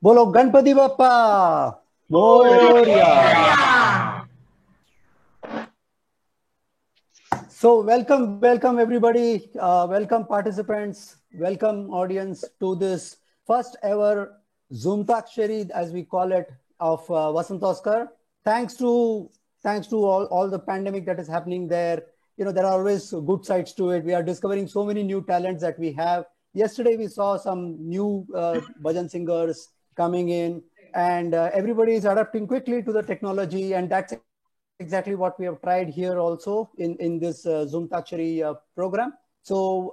बोलो Ganpati Bappa Moriya. So welcome everybody, welcome participants, welcome audience to this first ever Zoomtakshari, as we call it, of Vasant Oscar. Thanks to all the pandemic that is happening there. You know, there are always good sides to it. We are discovering so many new talents that we have. Yesterday we saw some new bhajan singers coming in, and everybody is adapting quickly to the technology, and that's exactly what we have tried here also in this Zoomtakshari program. So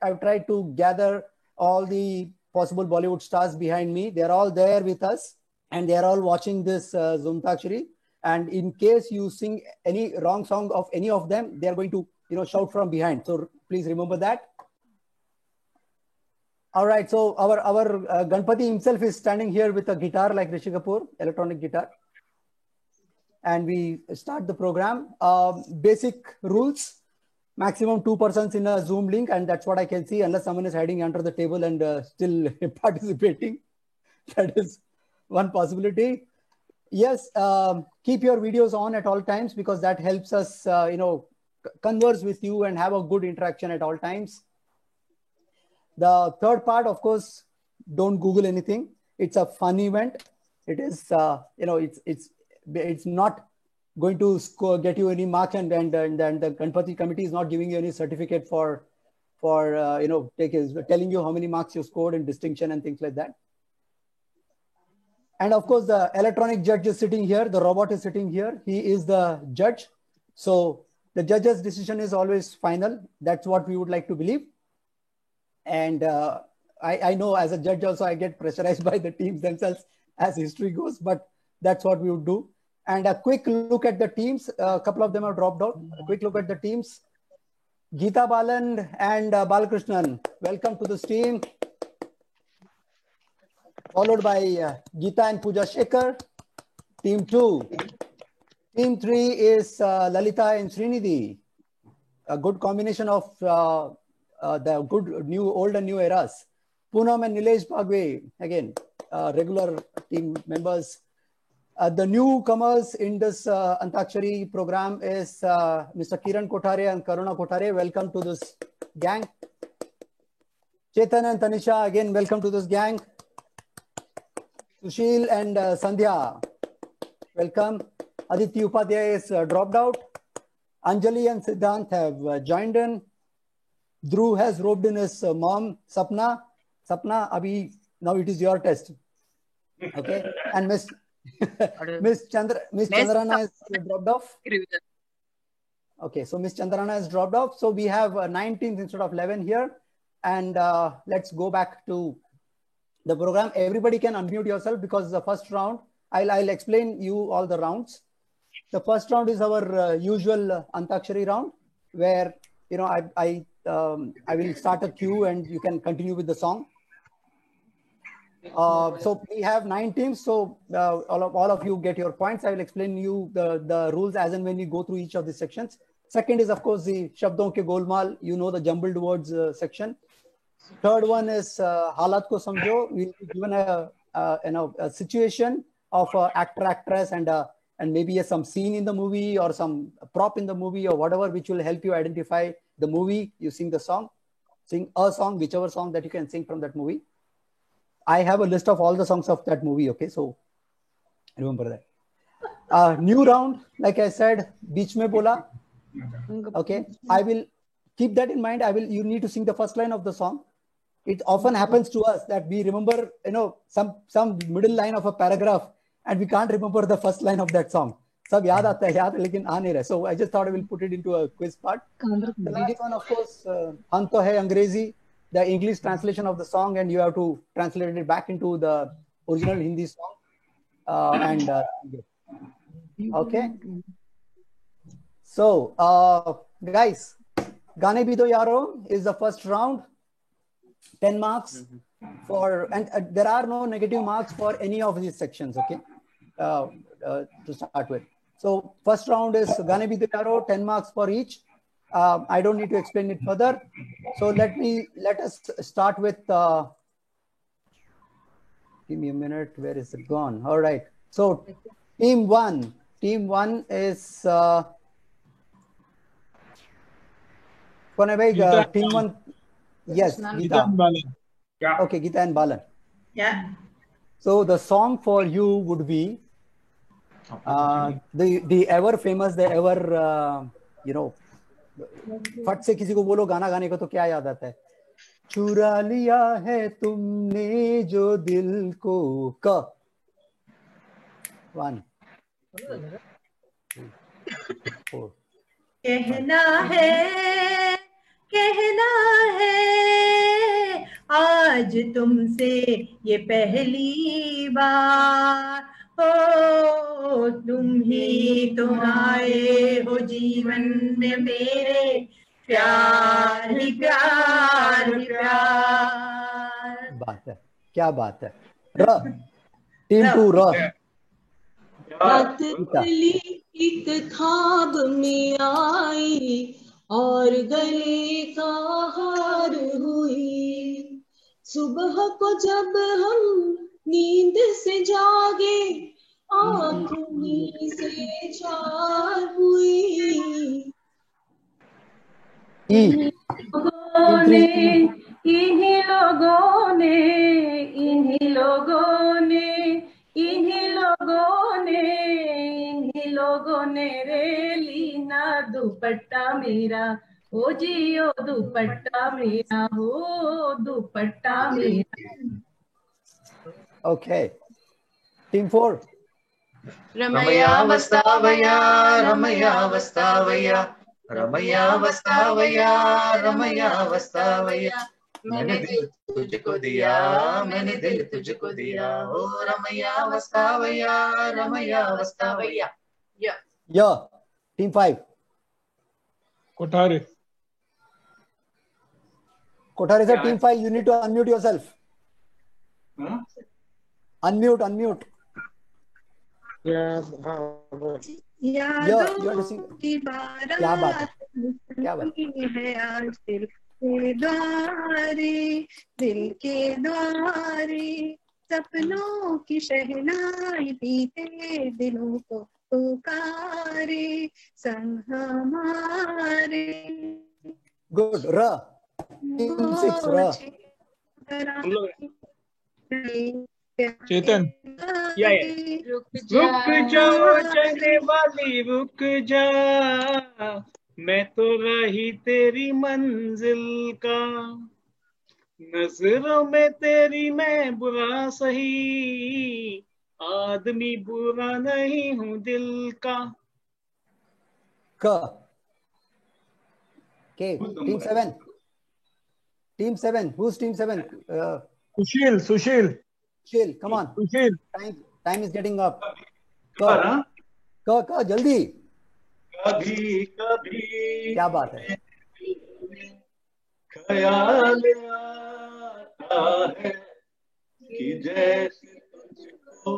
I've tried to gather all the possible Bollywood stars behind me. They're all there with us, and they're all watching this Zoomtakshari. And in case you sing any wrong song of any of them, they're going to shout from behind. So please remember that. All right. So our Ganpati himself is standing here with a guitar like Rishi Kapoor, electronic guitar. And we start the program. Basic rules: maximum 2 persons in a Zoom link, and that's what I can see, unless someone is hiding under the table and still participating. That is one possibility. Yes, keep your videos on at all times, because that helps us, converse with you and have a good interaction at all times. The third part, of course, don't Google anything. It's a fun event. It is, it's not going to get you any mark, and the Ganpati committee is not giving you any certificate for telling you how many marks you scored in distinction and things like that. And of course, the electronic judge is sitting here. The robot is sitting here. He is the judge. So the judge's decision is always final. That's what we would like to believe. And I know as a judge also, I get pressurized by the teams themselves as history goes, but that's what we would do. And a quick look at the teams. A couple of them have dropped out. A quick look at the teams. Geeta Balan and Balakrishnan, welcome to this team. Followed by Geeta and Pooja Shekhar. Team 2. Team 3 is Lalita and Srinidhi. A good combination of the good old and new eras. Poonam and Nilesh Bhagwe, again, regular team members. The newcomers in this Antakshari program is Mr. Kiran Kothare and Karuna Kothare. Welcome to this gang. Chetan and Tanisha, again, welcome to this gang. Sushil and Sandhya, welcome. Aditi Upadhyay is dropped out. Anjali and Siddhant have joined in. Dhruv has roped in his mom, Sapna. Sapna, abhi, now it is your test. Okay. And Miss Chandrana is dropped off. Okay, so Miss Chandrana has dropped off. So we have 19 instead of 11 here. And let's go back to the program. Everybody can unmute yourself, because the first round, I'll explain you all the rounds. The first round is our usual Antakshari round, where I will start a cue and you can continue with the song. So we have 9 teams. So all of you get your points. I will explain you the rules as and when we go through each of the sections. Second is, of course, the Shabdon Ke Golmaal, the jumbled words section. Third one is Halat Ko Samjho. We'll be given a situation of actor, actress, and maybe some scene in the movie or some prop in the movie or whatever, which will help you identify the movie. You sing the song, sing a song, whichever song that you can sing from that movie. I have a list of all the songs of that movie. Okay, so remember that. New round, like I said, Beech Mein Bola. Okay, I will keep that in mind. You need to sing the first line of the song. It often happens to us that we remember, some middle line of a paragraph, and we can't remember the first line of that song. Sab yaad aata hai, lekin aa nahi raha. So I just thought I will put it into a quiz part. The last one, of course, Hum To Hai Angrezi, the English translation of the song, and you have to translate it back into the original Hindi song. Okay. So, guys, Gaane Bhi Do Yaro is the first round. 10 marks and there are no negative marks for any of these sections. Okay, to start with. So first round is Gaane Bhi Do Yaro, 10 marks for each. I don't need to explain it further. So let us start with Give me a minute. Where is it gone? All right. So team one is कौन है भाई? Team one. Yes, Geeta. Yeah. Okay, Geeta and Balan. Yeah. So the song for you would be the ever famous, the ever you know, फट से किसी को बोलो गाना गाने को तो क्या याद आता है? चुरा लिया है तुमने जो दिल को क 1 2 3 4 कहना है आज तुमसे ये पहली बार हो, तुम ही तो आए हो जीवन में मेरे, प्यार ही प्यार ही प्यार। बात है, क्या बात है। टीम 2 रात चली एक ख्वाब में आई और गले का हार हुई, सुबह को जब हम नींद से जागे आँखों से चार हुई। इन्हीं लोगों ने रे लीना दुपट्टा मेरा, ओ जी ओ दुपट्टा मेरा, ओ दुपट्टा मेरा। Okay. Team 4. रमया वस्तावया रमया वस्तावया रमया वस्तावया रमया वस्तावया, मैंने दिल तुझको दिया, मैंने दिल तुझको दिया, ओ रमया वस्तावया रमया वस्तावया। Yeah. Team 5. Kothari. Kothari sir, Team 5, you need to unmute yourself. Huh? Unmute. Yeah. You are to sing. क्या बात है आज दिल के द्वारे सपनों की शहनाई बीते दिलों को पुकारे संग हमारे। Good. Team 6 चेतन। रुक जाओ चलने वाली रुक जा, मैं तो रही तेरी मंजिल का, नजरों में तेरी मैं बुरा सही, आदमी बुरा नहीं हूँ दिल का। Okay. Team 7. Team 7. Who's Team 7? Sushil. Sushil, come on. Sushil. Time is getting up. हाँ? जल्दी। कभी कभी क्या बात है। ख्याल आता है कि जैसे तुझको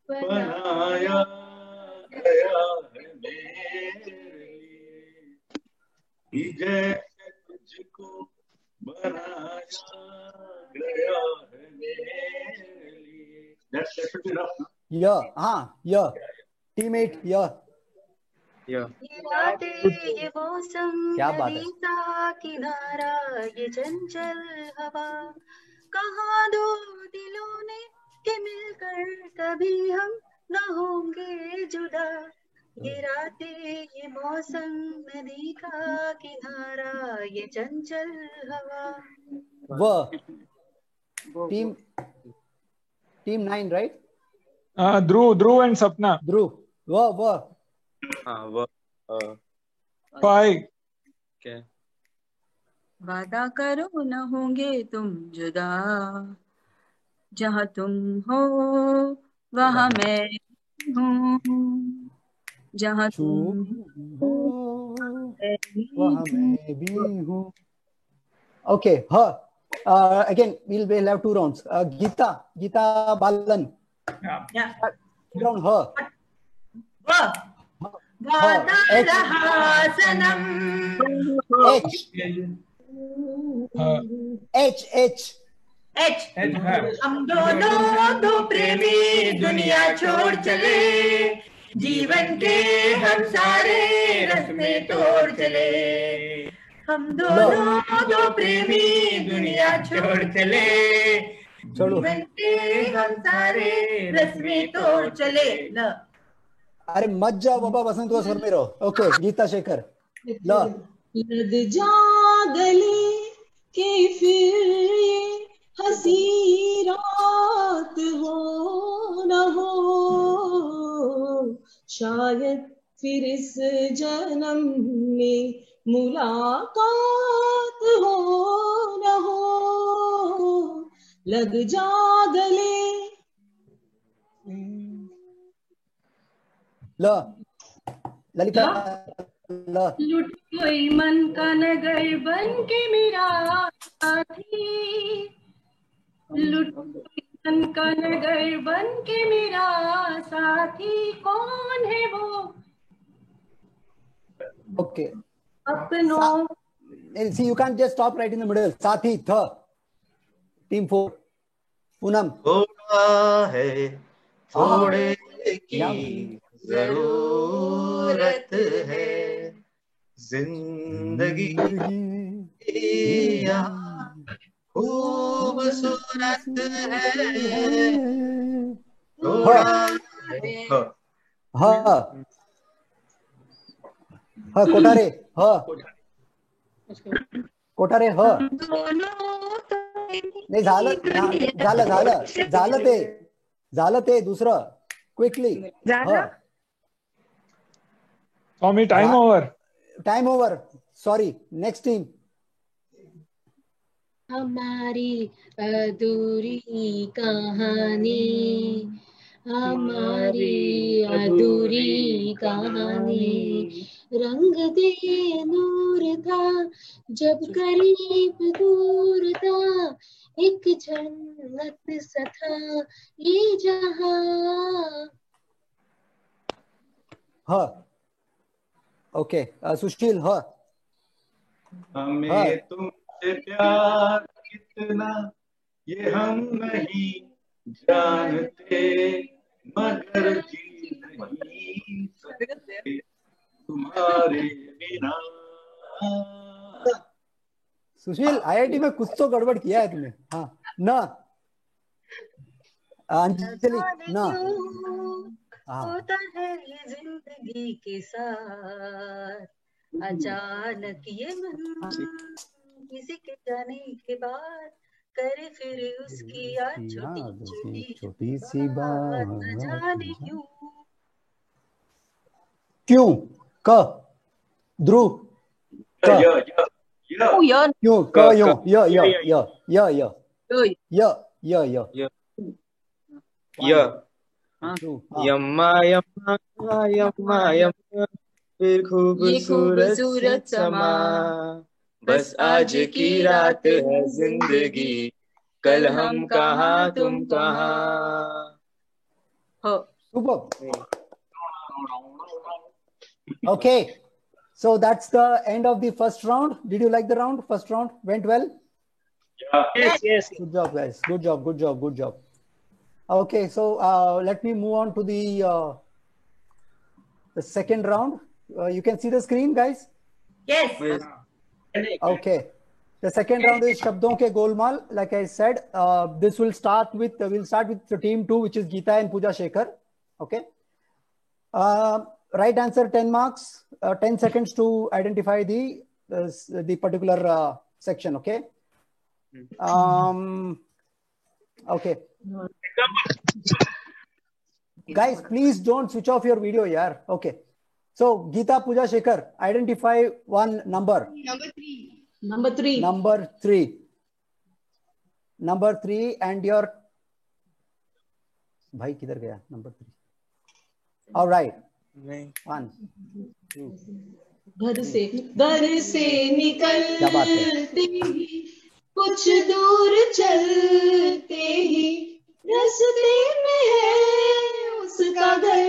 बनाया गया है मेरे लिए, कि जैसे तुझको बनाया गया है मेरे लिए। That's enough. Yeah. Team 8, yeah. ये रातें ये मौसम क्या बात है। नदी का किनारा ये चंचल हवा, कहाँ दो दिलों ने के मिलकर कभी हम न होंगे जुदा, ये रातें ये मौसम नदी का किनारा ये चंचल हवा। Team 9, right? Dhruv and Sapna. Dhruv. हाँ 5. क्या? वादा करो न होंगे तुम जुदा, जहाँ तुम हो वहाँ मैं हूँ, जहाँ तुम हो वहाँ मैं भी हूँ। Okay, again we'll have 2 rounds. Geeta Balan. Yeah. Round her. वादा रहा सनम। H. एच। हाँ। हम दोनों दो प्रेमी दुनिया छोड़ चले, जीवन के हम सारे रस्में तोड़ चले। हम दोनों दो प्रेमी दुनिया छोड़ चले, जीवन के हम सारे रस्में तोड़ चले। ल अरे मत जाओ बाबा, बसंत को स्वर में रहो। ओके गीता शेखर। ल लग जा गले के फिर ये हंसी रात हो न हो, शायद फिर इस जन्म में मुलाकात हो न हो। लग जा गले। ल ललिता ल लुट कोई मन का नगर बन के मेरा साथी, लुट कोई मन का नगर बन के मेरा साथी, कौन है वो ओके अपनों। see you can't just stop right in the middle. साथी थ टीम 4 पूनम। थोड़ा है थोड़े की जरूरत है, जिंदगी खूबसूरत है, थोड़ा हाँ हाँ कोठारे हाँ कोठारे हाँ नाही झालं झालं झालं झालं ते झालं ते दुसरं quickly Swami time over sorry next team. हमारी अधूरी कहानी, हमारी अधूरी कहानी, रंग दे नूर था जब करीब दूर था, एक जन्नत सा था ये जहां। हाँ ओके सुशील हाँ हमें तुमसे प्यार कितना ये हम नहीं जानते, मगर जी नहीं सकते तुम्हारे बिना। सुशील आईआईटी में कुछ तो गड़बड़ किया है तुमने। हाँ ना अंजलि ना होता है ये जिंदगी के साथ, अचानक ये मन किसी के जाने के बाद करे फिर उसकी याद छोटी छोटी सी बात, न जाने क्यों क्यों क ध्रुव क क्यों क यो यम्मा यम्मा यम्मा यम्मा फिर खूबसूरत समा, बस आज की रात है जिंदगी, कल हम कहाँ तुम कहाँ। Okay, so that's the end of the first round. Did you like the round? First round went well? Yes. Good job, guys. Good job. Okay, so let me move on to the second round. You can see the screen, guys? Yes. Okay. The second round is Shabdon Ke Golmaal. Like I said, this will start with, we'll start with the team 2, which is Geeta and Pooja Shekhar. Okay. Right answer 10 marks, 10 seconds to identify the particular section. Okay. Okay. Guys, please don't switch off your video, yaar. Okay. So Geeta, Pooja, Shekhar, identify one number. Number three. Number 3 and your भाई किधर गया number 3. All right. 1 2 घर से निकलते ही कुछ दूर चलते ही रास्ते में है उसका घर।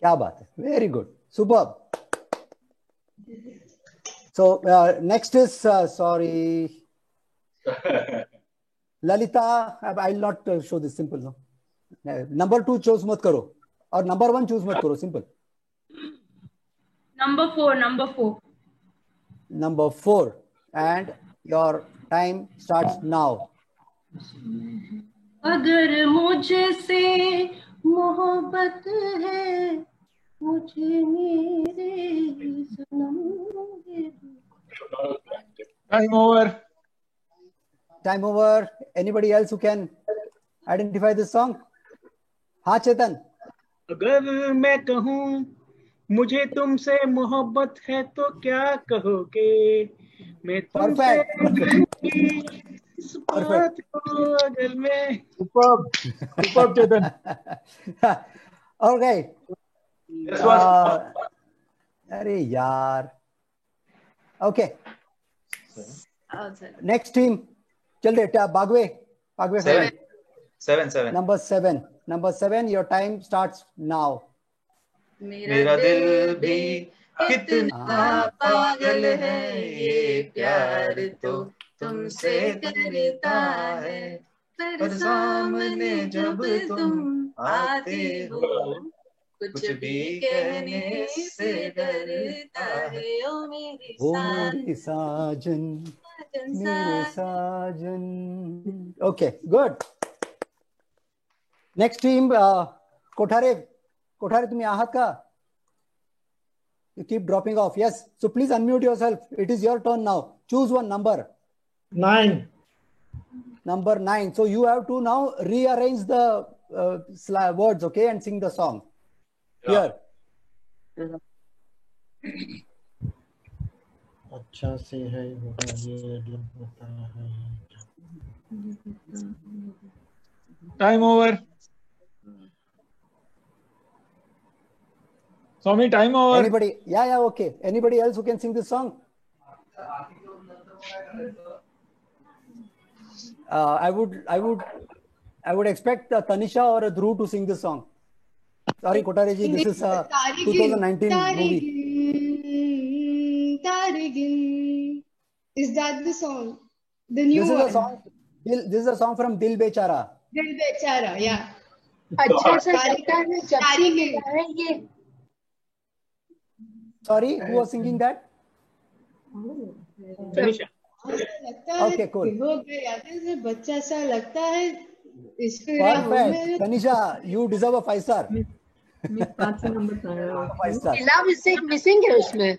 क्या बात है, very good, superb. So next is sorry, Lalita, I will not show this, simple. No? Number 2 choose mat karo. Or number 1 choose mat karo, simple. Number 4. Number 4. And your time starts now. अगर मुझसे मोहब्बत है मुझे मेरे सनम. Time over. Time over. Anybody else who can identify this song? हाँ चेतन. अगर मैं कहूँ मुझे तुमसे मोहब्बत है तो क्या कहोगे? मैं तुमसे इस बात को अगर मैं Superb चेतन. Okay. अरे यार. Okay. Next team. चल रहे Bagwe. 7. Number 7. Your time starts now. मेरा दिल भी कितना पागल है, ये प्यार तो तुमसे करता है, पर सामने जब तुम आते हो कुछ भी कहने से डरता है. ओ मेरी साजन, मेरे साजन. Okay, good. Next team, Kothare तुम्ही आहात का? You keep dropping off. Yes. So please unmute yourself. It is your turn now. Choose one number. 9. Number 9. So you have to now rearrange the words, okay, and sing the song. Here. अच्छा से है वो ये होता है. Time over. Swami, time over. Anybody? Yeah, okay. Anybody else who can sing this song? I would expect Tanisha or Dhruv to sing this song. Sorry, Kotare ji, this is a 2019 movie. Tarigin. Is that the song? The new this one? Is a song. This is a song from Dil Bechara. Dil Bechara, yeah. अच्छा सा लगता है जब से मिला है ये. Sorry, who was singing that? Tanisha. Okay, cool. बच्चा सा लगता है. Perfect. Tanisha, you deserve a 5 star. 5 number 5 star. Love missing है उसमें.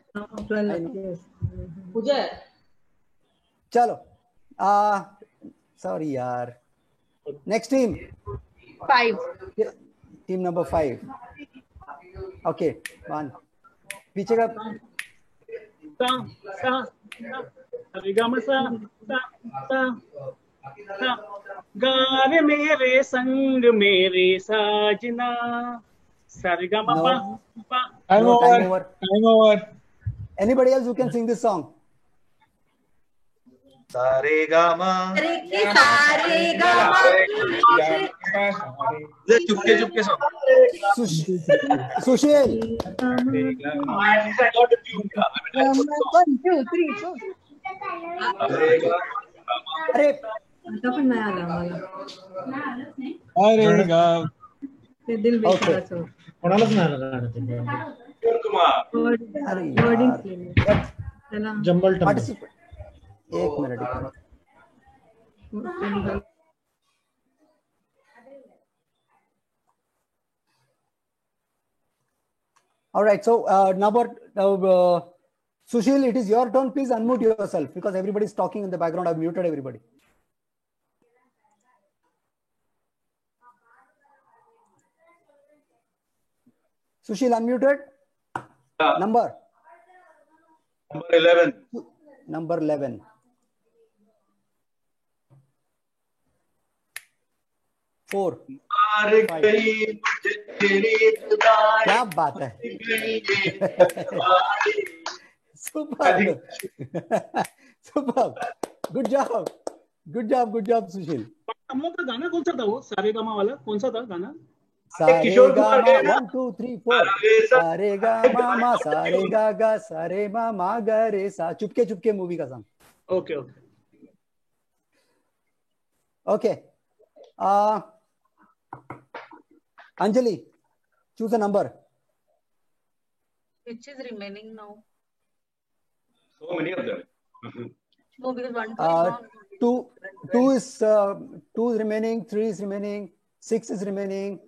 पूजा. चलो. Sorry यार. Next team. 5. Team number 5. Okay, 1. पीछे का गाने मेरे संग मेरे साजना. Time over. Anybody else who can sing this song? सारे गामा. चुपके सॉन्ग. सुशील. 1, 2, 3, 4. अरे आता पण नाही आला मला. अरे गा. ते दिल बेचाराचं. कोणालाच नाही आला गाणं ते. Jumble tumble. एक minute. All right, so Sushil, it is your turn. Please unmute yourself because everybody is talking in the background. I've muted everybody. Sushil, unmuted. Number 11. Number 11. Four. क्या बात है. Superb. Good job Sushil. हम लोग का गाना कौन सा था वो? सारे गामा वाला कौन सा था गाना? किशोर कुमार 1 2 3 4. सारे गा सारे गा सारे मा गा रे सा. चुपके मूवी का song. Okay. Okay. Anjali, choose a number. Which is remaining now? So many of them. No, because 1, 2 is gone. Two is remaining, 3 is remaining, 6 is remaining,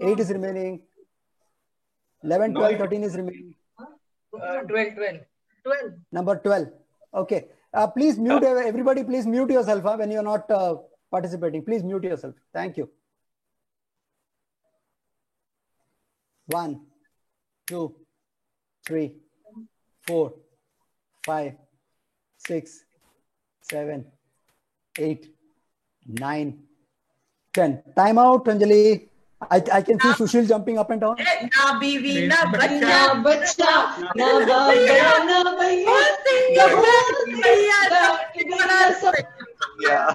8 is remaining, 11, 12, 13 is remaining. 12. Number 12. Okay. Please mute everybody. Please mute yourself when you're not participating. Please mute yourself. Thank you. 1, 2, 3, 4, 5, 6, 7, 8, 9, 10. Time out, Anjali. I can see Sushil jumping up and down. Na biwi na bacha, ना बच्चा ना बाबा ना भैया सब Yeah.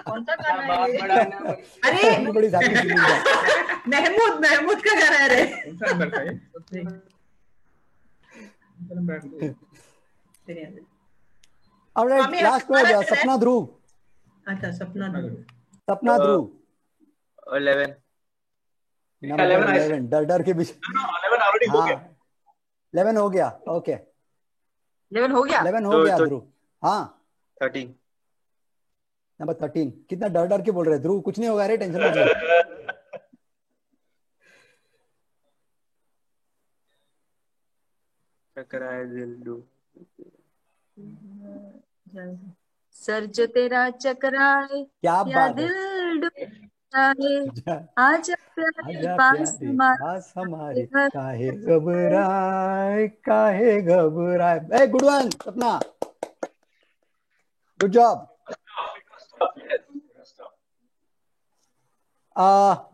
कौन सा गाना है? अरे Everybody's happy to meet that. Mahmood का गाना है रे. All right, Swami, last word. हमारा Sapna Dhruv. अच्छा सपना ध्रुव. Sapna Dhruv. 11. Number 11. डर के बीच. 11 already हो गया. 11 हो गया. Okay. 11 हो गया. 11 हो गया ध्रुव. हाँ. 13. नंबर 13. कितना डर के बोल रहे ध्रुव. कुछ नहीं होगा रे, टेंशन मत ले. चकराए दिल डू. सर जो तेरा चकराए क्या या बात है. दिल डूबे आजा प्यारे पास हमारे काहे घबराए. Hey, good one, Sapna. Good job.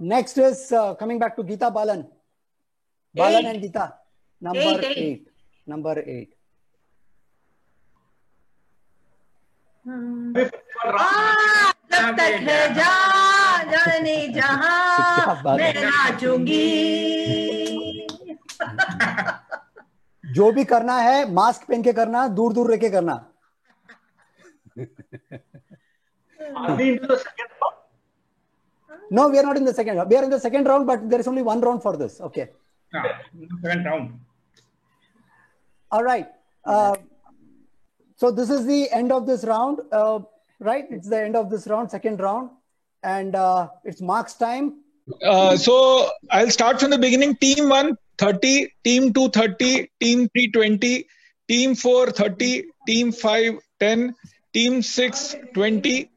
Next is coming back to Geeta Balan. Balan and Geeta. Number 8. Number 8. जब तक है जाने जहां मैं नाचूंगी. जो भी करना है मास्क पहन के करना, दूर दूर रह के करना. No, we are not in the second round. We are in the second round, but there is only one round for this. Okay. Second round. All right. So this is the end of this round, right? It's the end of this round, second round, and it's Mark's time. So I'll start from the beginning. Team 1, 30, Team 2, 30, Team 3, 20, Team 4, 30, Team 5, 10, Team 6, 20,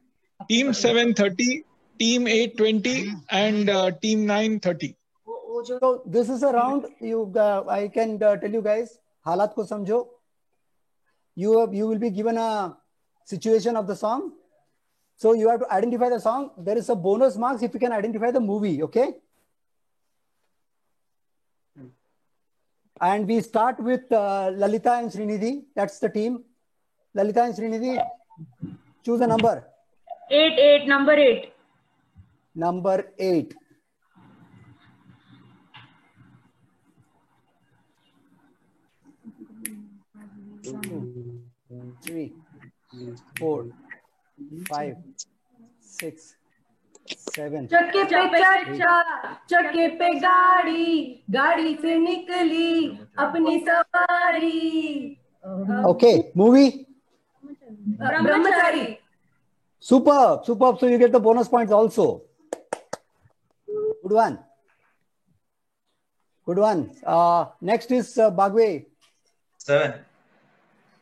Team 7, 30, Team 8, 20, and Team 9, 30. So this is a round. I can tell you guys, हालात को समझो. You will be given a situation of the song. So you have to identify the song. There is a bonus marks if you can identify the movie, okay? And we start with Lalita and Srinidhi. That's the team. Lalita and Srinidhi, choose a number. 8, number 8. Number 8. Two, 3, 4, 5, 6, 7. चक्के पे चक्के पे गाड़ी से निकली अपनी सवारी. Okay, movie. Brahmachari. Superb. So you get the bonus points also. Good one. Next is Bagwe. 7.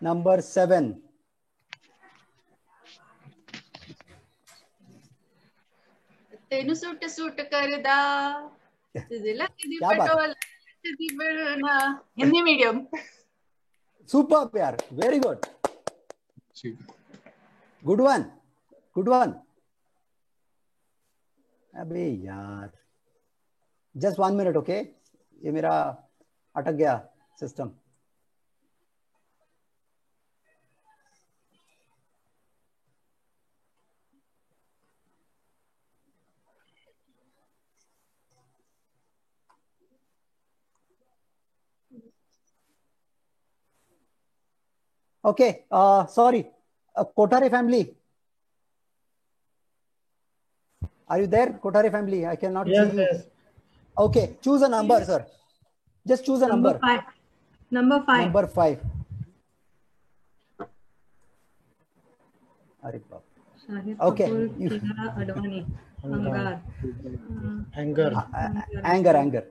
Number 7. तेनू सूट करदा तुझला किदी क्या बात? पटोला तुझी बरना. Hindi medium. Superb, yaar. Very good. Good one. अबे यार. Just 1 minute, okay? ये मेरा अटक गया system. Okay, sorry. Kothare family. Are you there, Kothare family? I cannot see you. Yes. Okay, choose a number, sir. Just choose a number. 5. Number 5. Number 5. Shahid Okay. Kapoor, Kiara Advani. Anger. Anger.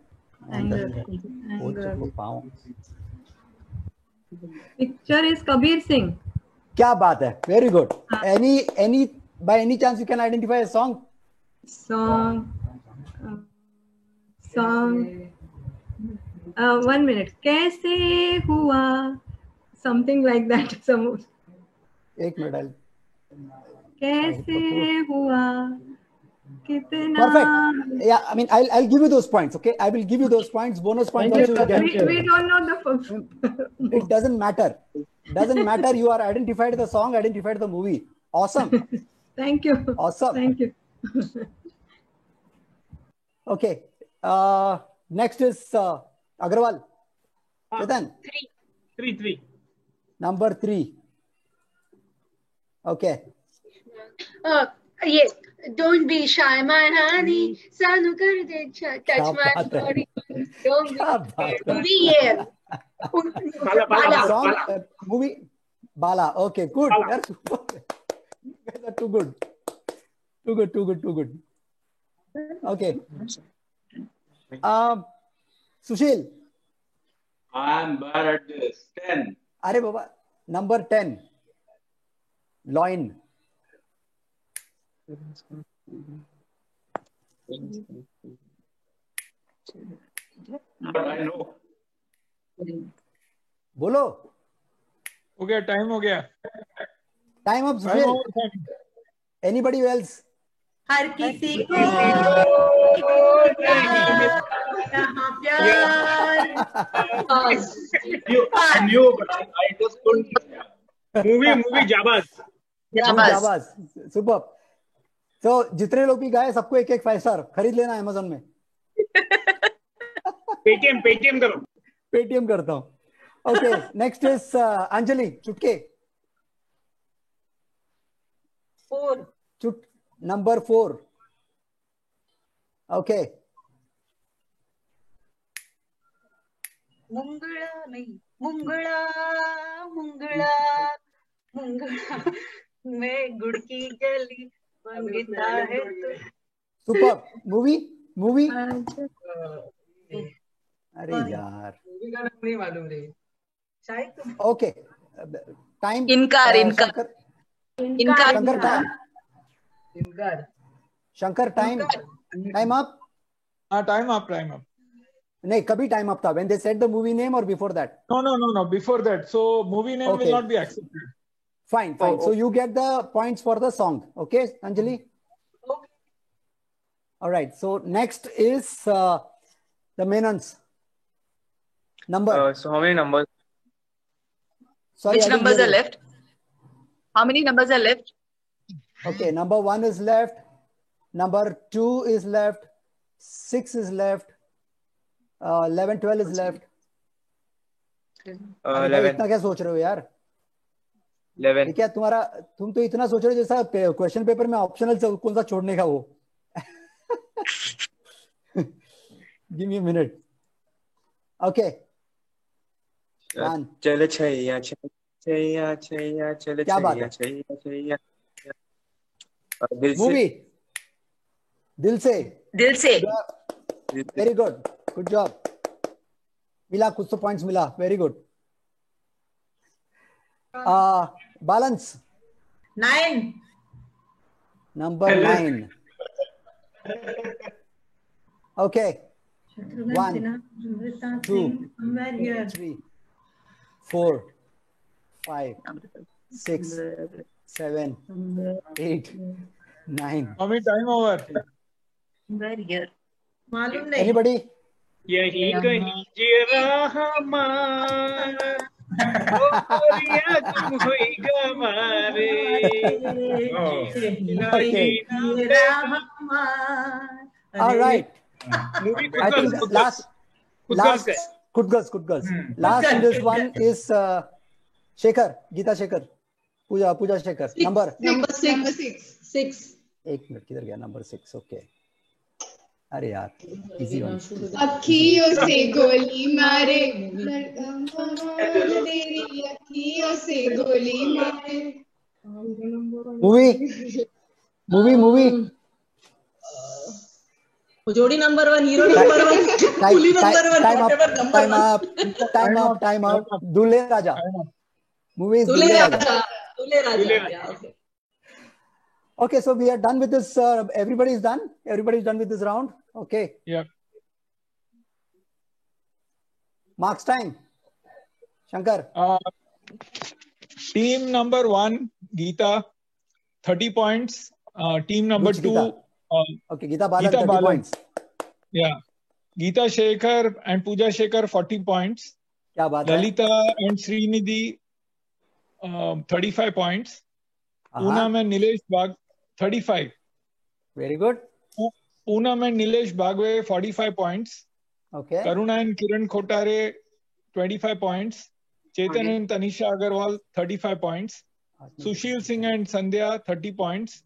Picture is Kabir Singh. क्या बात है? Very good. Any by any chance you can identify a song? Song. 1 minute. कैसे हुआ? Something like that. एक minute. कैसे हुआ? कितना? Perfect. Yeah, I mean, I'll give you those points. Okay, I will give you those points. Bonus points. We don't know the. It doesn't matter. Doesn't matter. You are identified the song, identified the movie. Awesome. Thank you. Awesome. Thank you. Okay. Next is Agarwal. Chetan. 3. Number 3. Okay. Yes. Don't be shy, my honey. Sanu kar de touch my body. Don't be here. Bala. Song, movie. Bala. Okay, good. You guys are too good. Too good. Okay. Sushil. I'm bad at this. 10. Are Baba. Number 10. Loin. I know. बोलो. हो गया, time हो गया. Time up, Sushil. Anybody else? हर किसी को यहाँ प्यार. You, but I just couldn't. Movie Jabaz. Superb. So जितने लोग भी गाए सबको एक 5 स्टार खरीद लेना Amazon में. पेटीएम करो. पेटीएम करता हूँ. Okay, next is Anjali. चुटके. 4. Number 4. Okay. Mungda नहीं, मुंगड़ा मैं गुड़ की गली मंगता है तो. Superb. Movie. अरे यार. नहीं मालूम रे. शायद. Okay. Time. इनकार. Shankar, time. Time up. Time up. नहीं, कभी time up था. When they said the movie name or before that? No. Before that. So movie name will not be accepted. Fine. So you get the points for the song. Okay, Anjali? Okay. All right. So next is the Menons. Number. So how many numbers? Sorry, Which numbers are left? How many numbers are left? Okay, number 1 is left. Number 2 is left. 6 is left. 11, 12 is left. 11. इतना क्या सोच रहे हो यार? 11. क्या तुम तो इतना सोच रहे हो जैसा क्वेश्चन पेपर में ऑप्शनल कौन सा छोड़ने का वो. Give me a minute. Okay. चले छैया चले क्या बात है? छैया मूवी दिल से. Very good job. मिला कुछ तो पॉइंट्स मिला. Very good. Balance. 9. Number 9. Okay. 1, 2, 3, 4, 5, 6, 7, 8, 9. How many time over? Very good. मालूम नहीं. Anybody? यही कहीं हमारा तुम होइगा हमारे. All right. Movie I think last Good Girls. Last in this one is Shekhar, Geeta Shekhar. Pooja Shekhar number six. एक minute किधर गया नंबर 6 ओके अरे यार इजी वन अखियों से गोली मारे तेरी अखियों से गोली मारे मूवी जोड़ी नंबर 1 हीरो नंबर 1 पुली नंबर 1 टाइम अप दूल्हे राजा मूवी इज दूल्हे राजा Okay, so we are done with this. Everybody is done. Everybody is done with this round. Okay. Yeah. Marks time. Shankar. Team number 1, Geeta, 30 points. Team number Which 2. Okay, Geeta Balan, 30 points. Yeah. Geeta Shekhar and Pooja Shekhar, 40 points. Kya baat hai? Lalita and Srinidhi, 35 points. Poonam and Nilesh Bag, 35. Very good. Poonam and Nilesh Bagwe, 45 points. Okay. Karuna and Kiran Khotare, 25 points. Chetan and Tanisha Agarwal, 35 points. Sushil Singh and Sandhya, 30 points.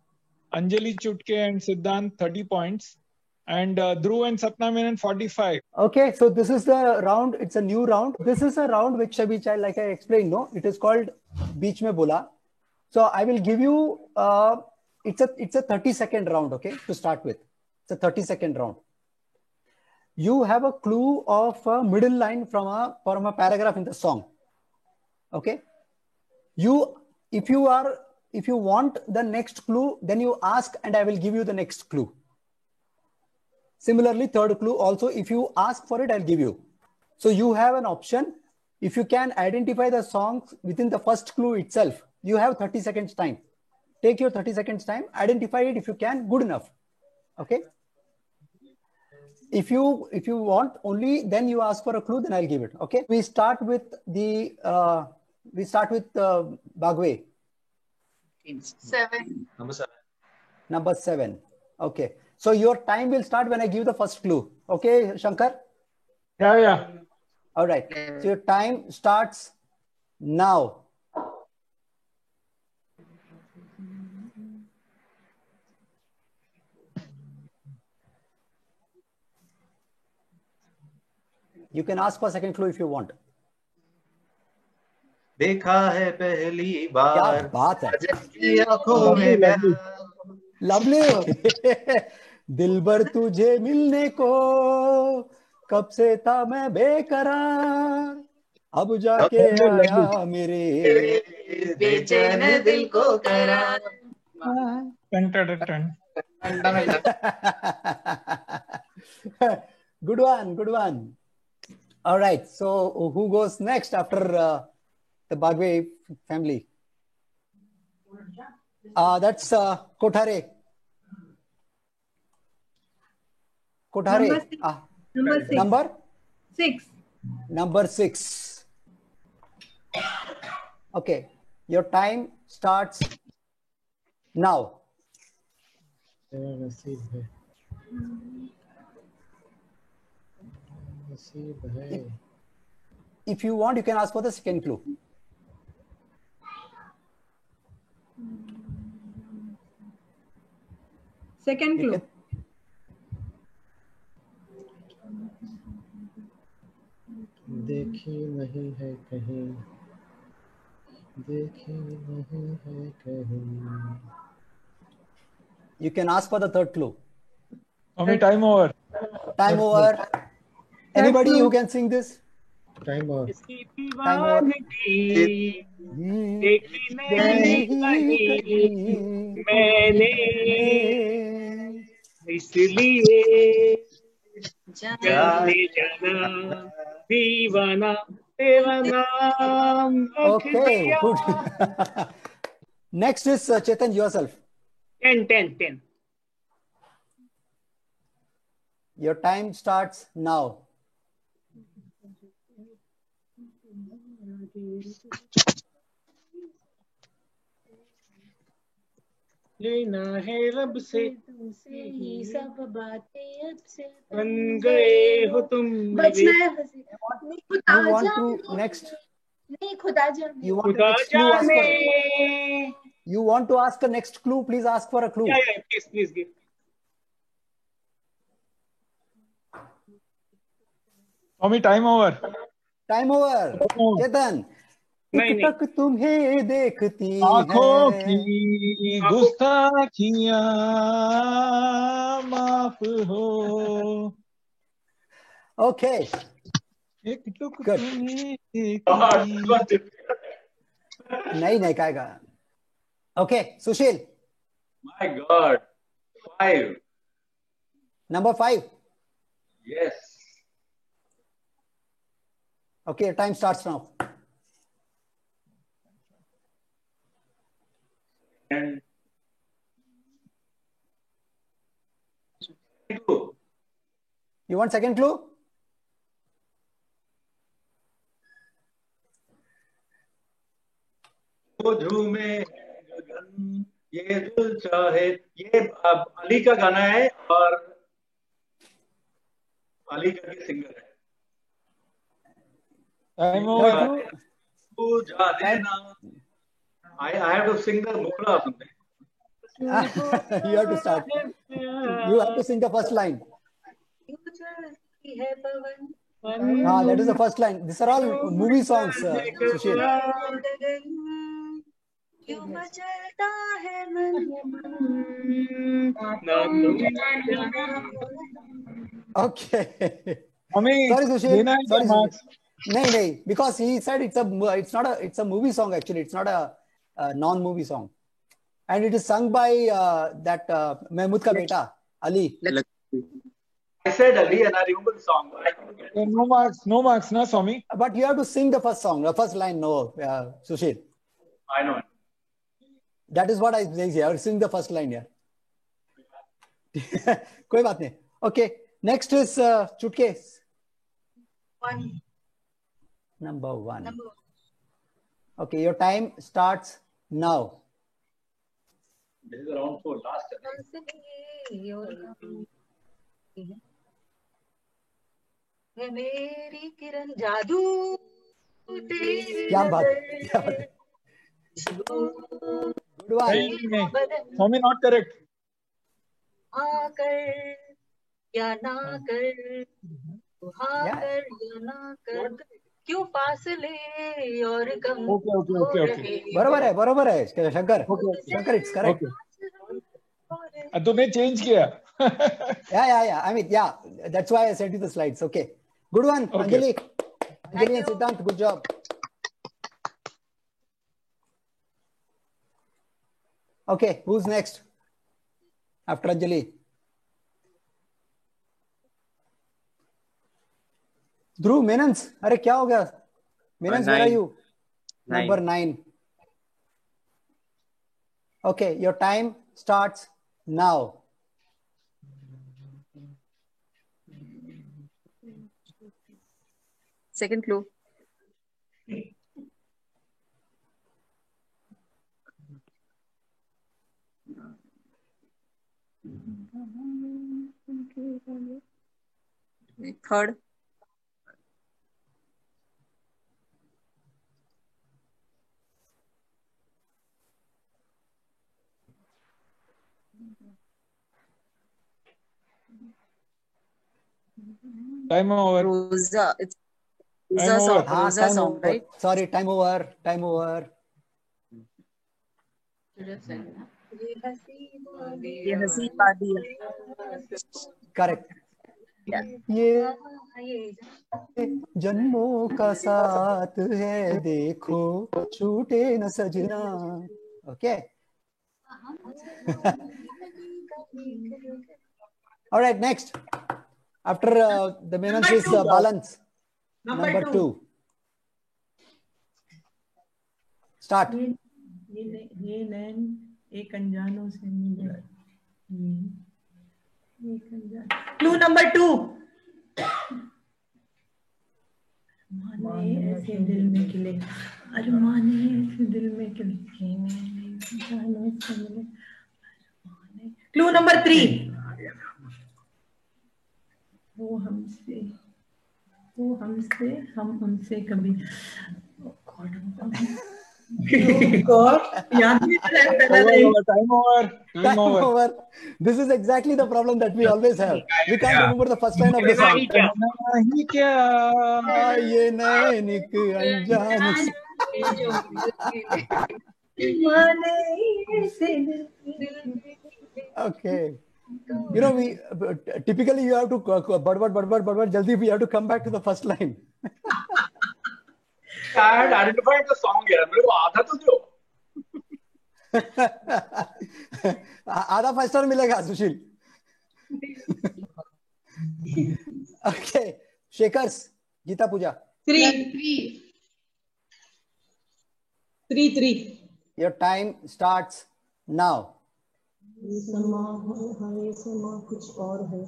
Anjali Chutke and Siddhant, 30 points. And Dhruv and Sapna Menon, 45. Okay, so this is the round. It's a new round. This is a round which like I explained, no? It is called Beech Mein Bola. So I will give you, it's a 30-second round, okay, to start with. It's a 30-second round. You have a clue of a middle line from a paragraph in the song, okay? If you want the next clue, then you ask and I will give you the next clue. Similarly, third clue also, if you ask for it, I'll give you. So you have an option. If you can identify the songs within the first clue itself, you have 30 seconds time. Take your 30 seconds time, identify it if you can, good enough. Okay. If you want only, then you ask for a clue, then I'll give it. Okay. We start with Bagwe. 7. Number 7. Okay. So your time will start when I give the first clue. Okay, Shankar? Yeah. All right. So your time starts now. You can ask for second clue if you want. देखा है पहली बार क्या बात है आंखों में lovely दिलबर तुझे मिलने को कब से था मैं बेकरार अब जाके आया मेरे बेचैन दिल को करार good one all right so who goes next after the Bagwe family that's Kothare number 6 okay your time starts now if you want you can ask for the second clue second clue देखी नहीं है कहीं देखी नहीं है कहीं you can ask for the third clue time over anybody who can sing this time over देखी नहीं मैंने इसलिए जाने जाना दीवाना तेरा नाम okay good next is Chetan yourself 10 your time starts now लेना है रब से तुमसे ही सब बातें अब से बन गए हो तुम बचना है you want to next नहीं खुदा जाने. You want खुदा next clue? Ask जाने. for, you want to ask a next clue? Please ask for a clue. Yeah, please give. Swami, time over. Time over. Chetan. नहीं तक तुम्हें देखती आँखों है. की गुस्ताखियाँ माफ हो. Okay. एक टुक Good. तुम्हें नहीं काय का. Okay, Sushil. My God. 5. Number 5. Yes. Okay, your time starts now. And You want second clue? वो झूमे गगन ये दिल चाहे, ये अली का गाना है और अली करके सिंगर है. time over. तू जाने ना. I have to sing the Mukhla or something. You have to start. You have to sing the first line. That is the first line. These are all movie songs, Sushil. Okay. Swami, Sorry, Sushil. देना है क्या Sorry, marks? No, because he said it's a movie song actually. It's not a non-movie song, and it is sung by that Mehmood ka beta Ali. I said Ali and I remember the song. No marks, na Swami. But you have to sing the first song, the first line. No, Sushil. I know. That is what I say here. I will sing the first line here. कोई बात नहीं. Okay. Next is Chutke. 1. Number 1. Okay, your time starts now. This is round 4, last. मेरी किरण जादू क्या बात है. Good one. Swami, not correct. आकर या ना कर, हाँ कर या ना कर, क्यों फासले और गम. Okay. बरोबर है शंकर. Shankar, it's correct. तुमने change किया. Yeah. I mean, yeah. That's why I sent you the slides. Okay. Good one, Okay. Anjali and Siddhant. Good job. Okay, who's next? After Anjali. Dhruv, Menans. अरे क्या हो गया? Menans, where are you? Number 9. Okay, your time starts now. Second clue. Third. Time over. Rosa. It's Time Rosa song. over. Rosa time song, over. right? Sorry, time over. Time over. ये हंसी वादियाँ. Correct. Yeah. ये जन्मों का साथ है देखो छूटे न सजना. Okay. All right, next. After the Menans is balance. Number 2. Start. ये नैन एक अनजानों से मिले. Clue number 2. अरमाने ऐसे दिल में खिले, अरमाने ऐसे दिल में खिले, अनजानों से मिले. Clue number 3. वो हमसे हम उनसे कभी God, याद नहीं Time over. This is exactly the problem that we always have. We can't remember the first line of the song. ये नैनिक अनजान Okay. You know, we typically you have to but jaldi we have to come back to the first line. I had identified the song here. मेरे को आधा तो दो. आधा 5 star मिलेगा सुशील. Okay. Shakers, Geeta Puja. 3. Your time starts now. समा है समा कुछ और है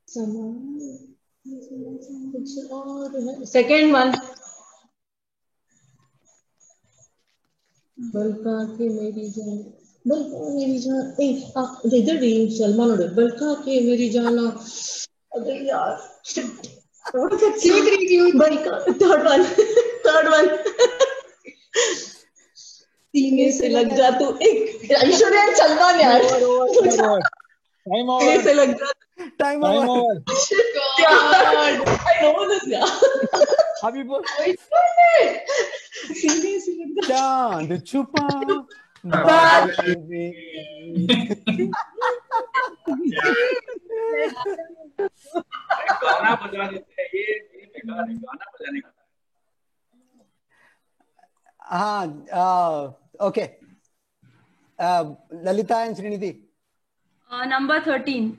समा कुछ और है. Second one. बलका के मेरी जान इधर भी सलमान और बलका के मेरी जाना. अरे यार बलका. Third one. सीने से लग जा तू. एक ऐश्वर्या सलमान यार. Time over. से लग जा. Time over. God, I know this यार. अभी बोल. सीने से लग जा. चांद छुपा गाना बजा देते हैं. ये बेकार है गाना बजाने का. Okay. Lalita and Srinidhi. Number 13.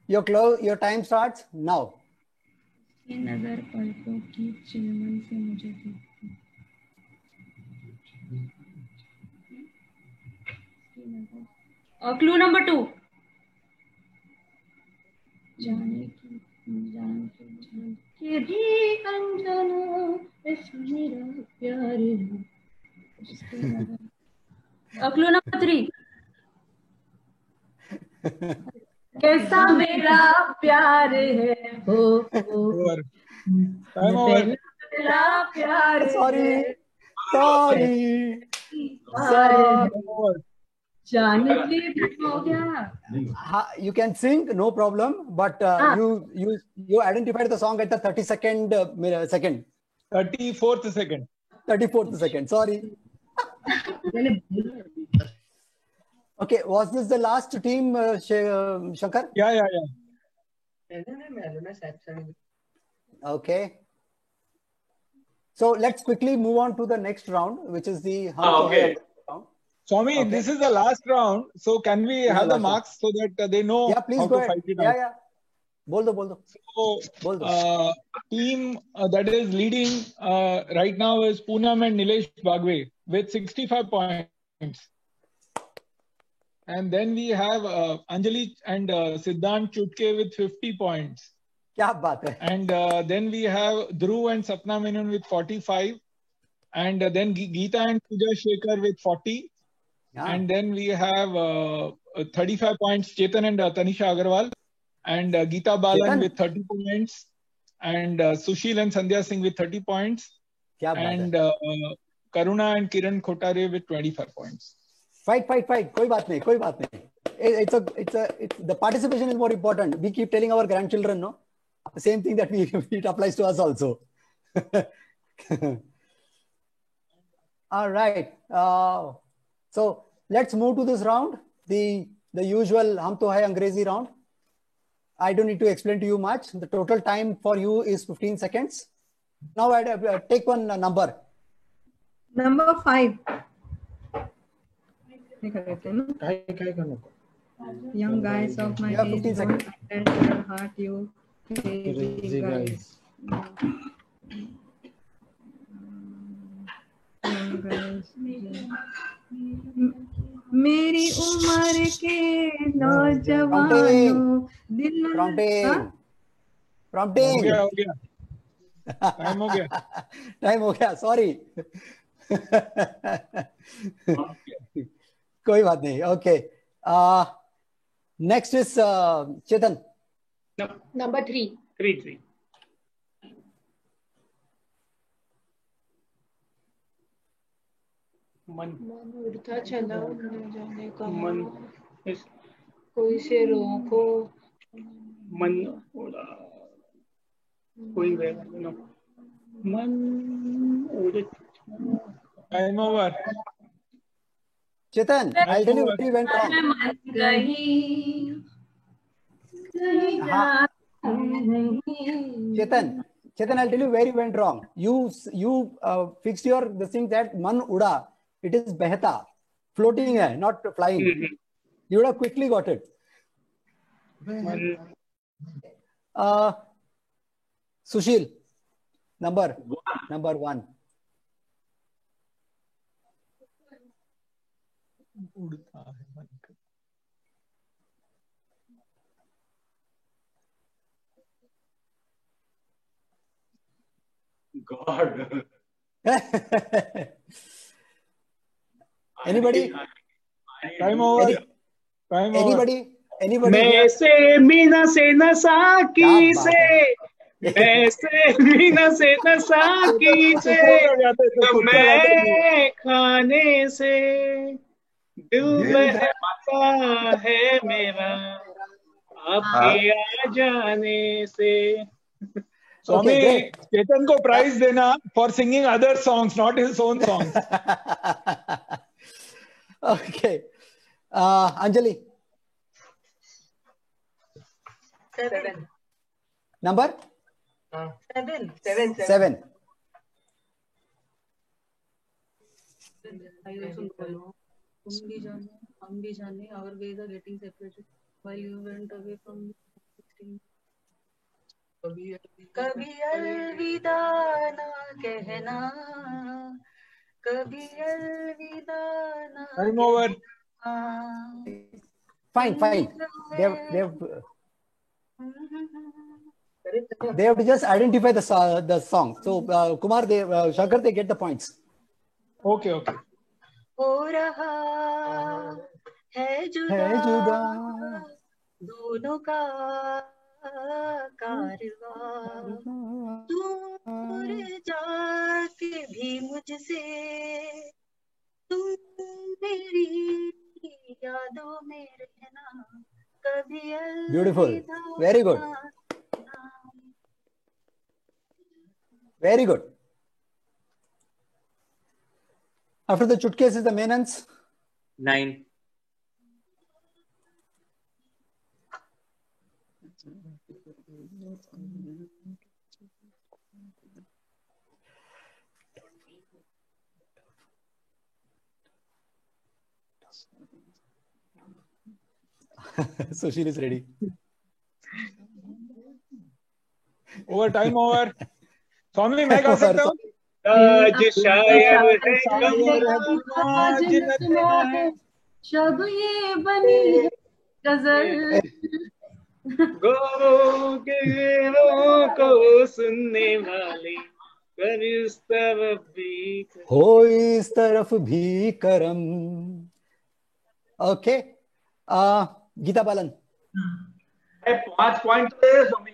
Your time starts now. नजर पलकों की चिलमन से मुझे देखती. Clue number 2. जाने की जान के भी अनजाना ऐसा मेरा प्यार है. Clue number 3. कैसा मेरा प्यार है हो मेरा प्यार. Sorry. जाने के भी हो गया. You can sing, no problem, but you identified the song at the 32nd second. 34th second. 34th second. Sorry. Okay, was this the last team, Shankar? Yeah. Okay. So let's quickly move on to the next round, which is the Okay. round. Swami, Okay. this is the last round. So can we have the marks so that they know Yeah, please how go to ahead. fight it out? Yeah. Bol do. So, Bol do. team that is leading right now is Poonam and Nilesh Bagwe with 65 points. And then we have Anjali and Siddhant Chutke with 50 points. Kya baat hai? And then we have Dhruv and Sapna Menon with 45. And then Geeta and Pooja Shekhar with 40. Yeah. And then we have 35 points, Chetan and Tanisha Agarwal. And Geeta Balan with 30 points. And Sushil and Sandhya Singh with 30 points. Kya baat And hai? Karuna and Kiran Khotare with 25 points. Fight. Koi baat nahi. It's the participation is more important. We keep telling our grandchildren, no? The same thing that it applies to us also. All right. So let's move to this round, the usual Hum To Hai Angrezi round. I don't need to explain to you much. The total time for you is 15 seconds. Now I take one number. Number 5. Young guys of my Yeah, age, 15 seconds. don't let your heart you crazy guys. Young guys. मेरी उम्र के नौजवानों दिल Prompting. हो गया. Time हो गया. Sorry. कोई बात नहीं. Okay. Next is Chetan. Number 3. 3. मन उड़ता चला न जाने कहाँ, मन इस कोई से रोको, मन उड़ा कोई गया नो मन उड़े time over Chetan, I'll tell you where you went wrong. Chetan, I'll tell you where you went wrong. You fixed your the thing that man uda. It is behta, floating hai, not flying. You would have quickly got it. Sushil, number 1. God. Anybody? Time over. Time over. Anybody? मैं से मीना से नशा की से, मैं से मीना से नशा की से, मैं खाने से दिल बहता है मेरा आपके आ जाने से. Swami, Chetan को प्राइज देना for singing other songs, not his own songs. Okay. Anjali. 7. Number? 7. 7. हम भी जाने our ways are getting separated while you went away from 16. कभी अलविदा ना कहना, कभी अलविदा ना. Time over. Fine. They have to just identify the song. So Kumar, Shankar, they get the points. Okay. हो रहा है जुदा दोनों का कारवां, दूर जाके भी मुझसे तुम मेरी यादों में रहना, कभी Beautiful. Very good. Very good. After the chutkes is the maintenance. 9. Sushil is ready. Time over. Swami, मैं गा सकता हूँ? आज शायर है शब ये बनी गजल, गो के गीतों को सुनने वाले कर इस तरफ भी हो इस तरफ भी करम. Okay. गीता बालन. 5 पॉइंट दे स्वामी.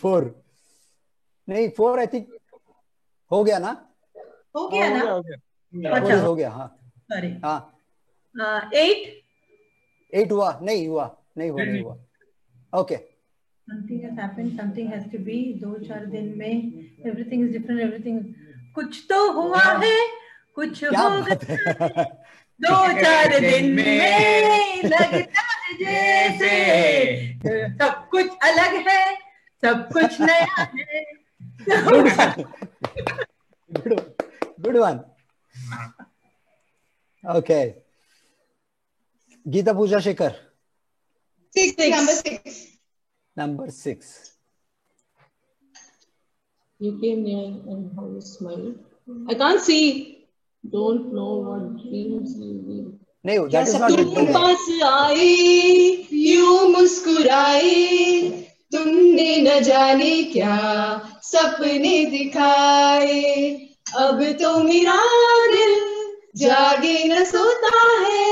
4. नहीं 4 आई थिंक हो गया ना. हो गया ना. अच्छा हो गया. हाँ सॉरी. हाँ 8 हुआ. नहीं हुआ. Okay. Something has happened, something has to be. 2-4 दिन में everything is different, everything. कुछ तो हुआ है, कुछ हो गया. 2-4 दिन में लगता है जैसे सब कुछ अलग है, सब कुछ नया है. Good one. Okay. Geeta Pooja Shekhar. 6. Number 6. You came near and how you smiled. I can't see. Don't know what dreams you will. नहीं, that is not it. पास आई, यूं मुस्कुराई, तुमने न जाने क्या सपने दिखाए. अब तो मेरा दिल जागे न सोता है,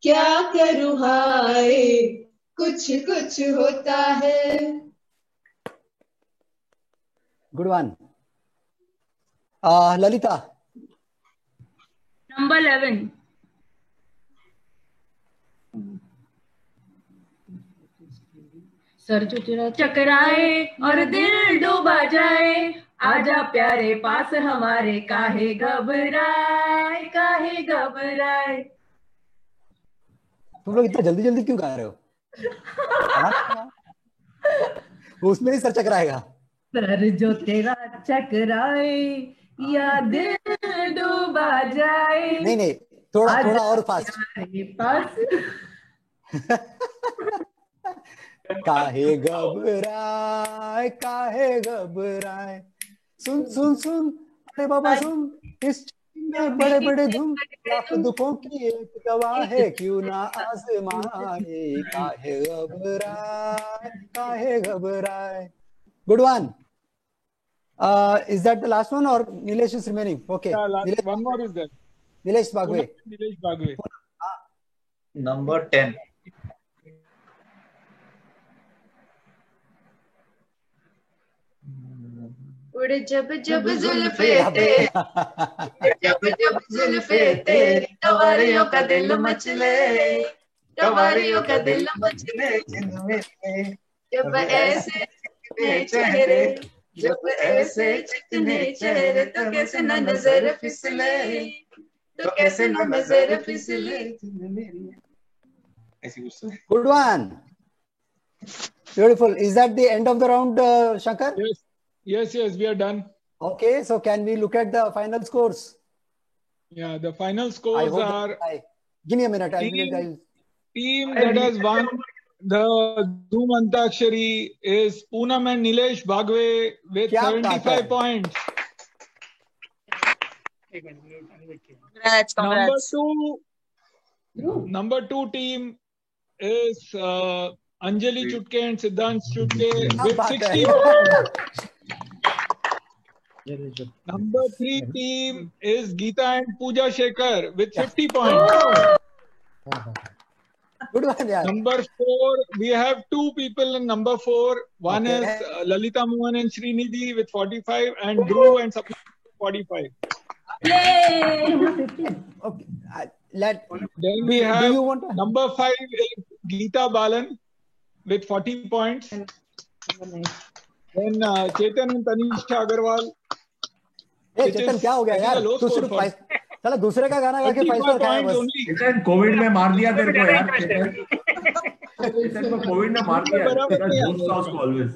क्या करूँ हाय, कुछ होता है. Good one. Lalita. Number 11. Sir जो तेरा चकराए और दिल डूबा जाए, आजा प्यारे पास हमारे, काहे घबराए काहे घबराए। तुम लोग इतना जल्दी जल्दी क्यों गा रहे हो? उसमें ही सर चकराएगा। सर जो तेरा चकराए या दिल डूबा जाए। नहीं नहीं, थोड़ा थोड़ा और फास्ट। पास काहे घबराए काहे घबराए, सुन सुन सुन अरे बाबा सुन, इस में बड़े बड़े धुम, लाख दुखों की एक गवाह है, क्यों ना आजमाए, काहे घबराए काहे घबराए। Good one. Is that the last one or Nilesh is remaining? Okay. Nilesh, one more is there. Nilesh Bagwe. Nilesh Bagwe. Number 10. उड़े जब जब जुल्फे तेरी, जब जब जुल्फे तेरी, कवारियों का दिल मचले, कवारियों का दिल मचले, जब ऐसे चिकने चेहरे, जब ऐसे चिकने चेहरे, तो कैसे न नजर फिसले, तो कैसे न नजर फिसले। Good one. Beautiful. Is that the end of the round, Shankar? Yes, we are done. Okay, so can we look at the final scores? Yeah, the final scores are. Give me a minute. Team that has won the Zoom Antakshari is Poonam and Nilesh Bagwe with 75 points. Congrats. Number two team is Anjali Chutke and Siddhant Chutke with 60 points. Number 3 team is Geeta and Pooja Shekhar with 50 points. Good one, yeah. Number 4, we have two people in number 4. One is Lalita Mohan and Srinidhi with 45 and Dhruv and Sapna with 45. Yay! Okay. Then we have number 5 is Geeta Balan with 40 points. Then Chetan and Tanisha Agarwal. Hey, Chetan, क्या हो गया यार? तू सिर्फ चला दूसरे का गाना गा के 5 स्टार खाया बस। चेतन कोविड में मार दिया तेरे को यार। चेतन को कोविड ने मार दिया। Always.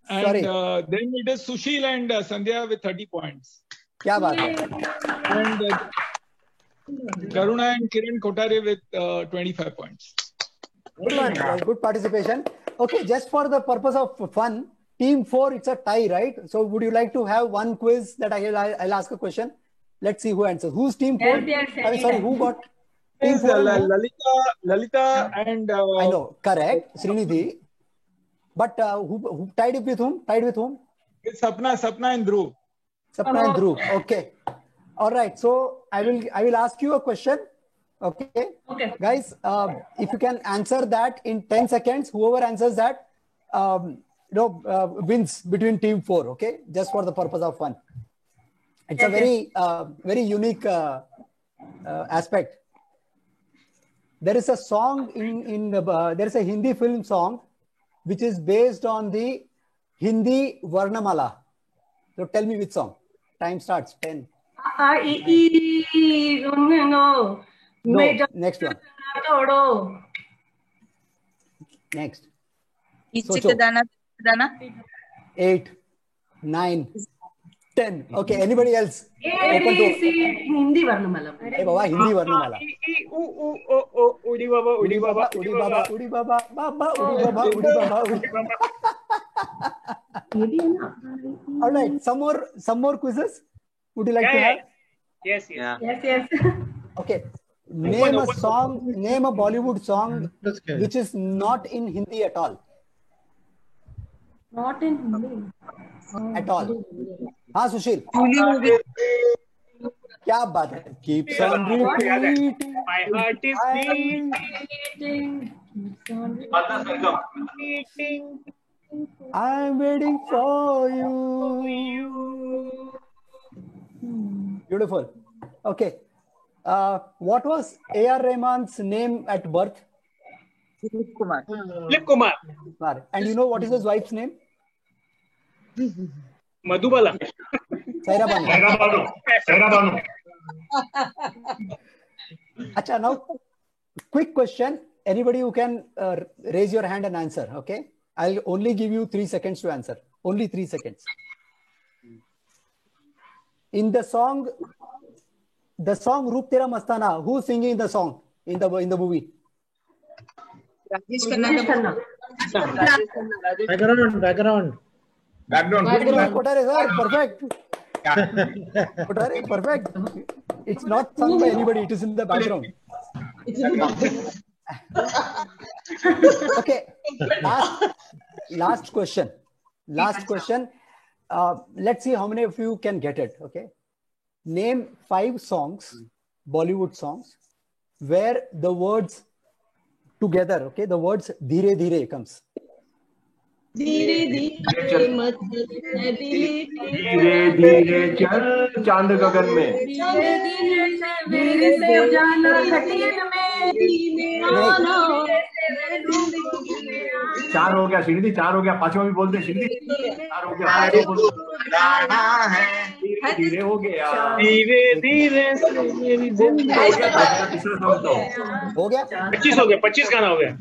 And then it is Sushil and Sandhya with 30 points. क्या बात है? And Karuna and Kiran Kotare with 25 points. Good one. Good participation. Okay, just for the purpose of fun, Team 4, it's a tie, right? So would you like to have one quiz that I'll ask a question? Let's see who answers. Who's Team 4? Sorry, who got? Team 4? Lalita and... I know, correct. Srinidhi. But who tied with whom? It's Sapna and Dhruv. Sapna and Dhruv. Okay. All right. So I will ask you a question. Okay. Guys, if you can answer that in 10 seconds, whoever answers that, wins between Team 4. Okay. Just for the purpose of fun. It's a very unique aspect. There is a song there is a Hindi film song which is based on the Hindi Varnamala. So tell me which song. Time starts. 10. No. Next one. Next. 8, 9, 10. Okay. Anybody else? Hindi Varnamala. Hey, Baba, Hindi Varnamala. Udi Baba, Udi Baba, Udi Baba, Udi Baba, Baba, Udi Baba, Udi Baba, Udi Baba. All right. Some more quizzes. Would you like to have? Yes. Okay. Name a Bollywood song which is not in Hindi at all. Not in Hindi. At all. हाँ सुशील क्या बात है? Keeps on repeating. My heart is beating. I'm waiting for you. Beautiful. Okay. What was A.R. Rahman's name at birth? Dilip Kumar. And you know what is his wife's name? Madhubala. Saira Banu. Saira Banu. Acha, now quick question. Anybody who can raise your hand and answer, okay? I'll only give you 3 seconds to answer. Only 3 seconds. In the song Roop Tera Mastana, who's singing the song in the movie? Rajesh Khanna. Background. Kotare, sir, perfect. Kotare, perfect. It's not sung by anybody, it is in the background. Okay, last question. Let's see how many of you can get it. Okay, name 5 songs, Bollywood songs, where the words together, okay, the words "Dheere Dheere" comes. धीरे धीरे मत धीरे धीरे चल चांद गगन में धीरे धीरे मेरे से जाना खटीन में 4 हो गया श्रीनिधि, 4 हो गया, 5वां भी बोल दे श्रीनिधि, 4 हो गया, 5वां बोल दे, धीरे हो गया, धीरे धीरे मेरी जिंदगी हो गया 25 हो गया, 25 गाना हो गया।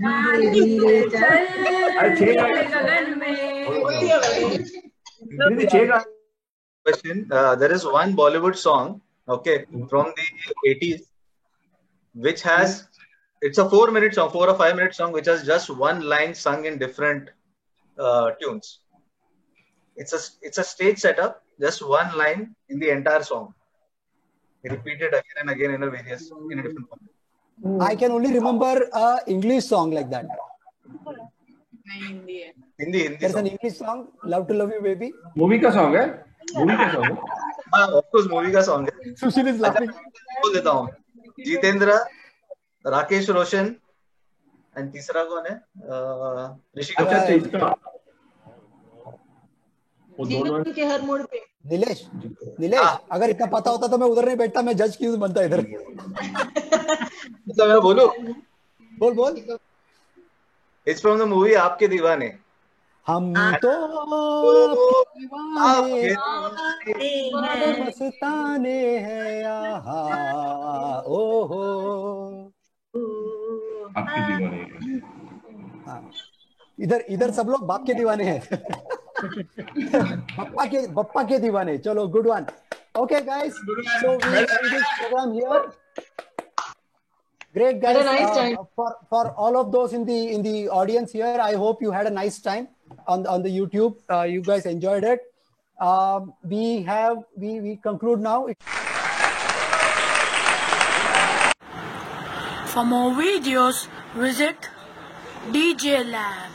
Question. There is one Bollywood song, okay, from the 80s, which has, it's a 4-minute song, 4 or 5-minute song, which has just one line sung in different tunes. It's a stage setup, just one line in the entire song, repeated again and again in a different form. I can only remember an English song like that. Hindi There's an English song, Love to Love You Baby. Movie का song है, movie का song है, हाँ of course movie का song है। Sushil is laughing. बोल देता हूँ, जितेंद्र, राकेश रोशन, and तीसरा कौन है? ऋषि कपूर। अच्छा इसका जीवन के हर मोड़ पे नीलेश, अगर इतना पता होता तो मैं उधर नहीं बैठता, मैं जज क्यों बनता इधर? तो मैं बोलूं? बोल। It's from the movie आपके दीवाने। हम तो मस्ताने हैं यहाँ, ओहो आपके दीवाने। इधर सब लोग बाप के दीवाने हैं। बप्पा के दीवाने। चलो, good one. Okay guys, so we end this program here. Great guys. Had a nice time. For all of those in the audience here, I hope you had a nice time on the YouTube. You guys enjoyed it. We conclude now. For more videos, visit DJ Lab.